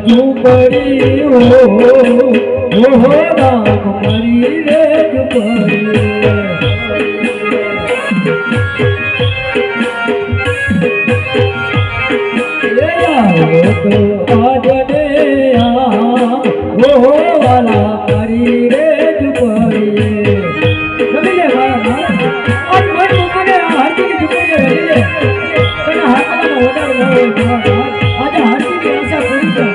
ઝૂંપડી હો રામ મારી રે ઝૂંપડી તો આજને હો વાલા મારી રે ઝૂંપડી રમી લે મારા આજ મન મૂકીને હાર્દિક ઝૂંપડી રમી લે તને હાથમાં વધારે આજે હાર્દિક આશા પૂરી કર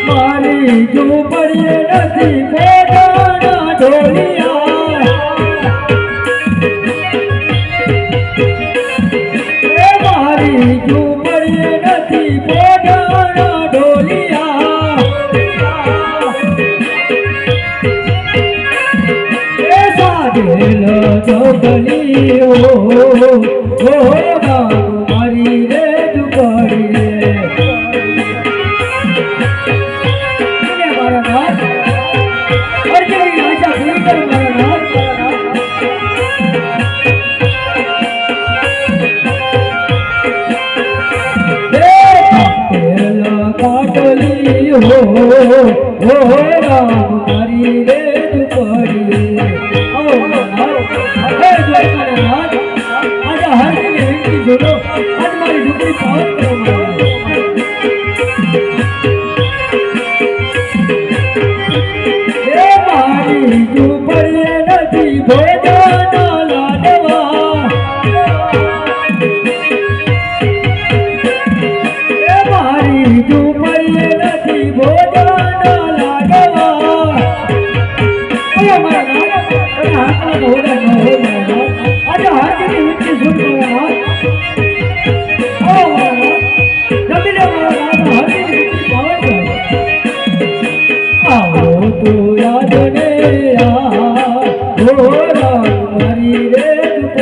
મારી ઝૂંપડીએ નથી પોતાના ઢોલિયા મારી ઝૂંપડીએ નથી પોતાના ઢોલિયા એ સાધેલ ચોકલી હો મારી રે ઝૂંપડીએ મારા નાથ અર્જુનની આશા પૂરી કરો મારા નાથ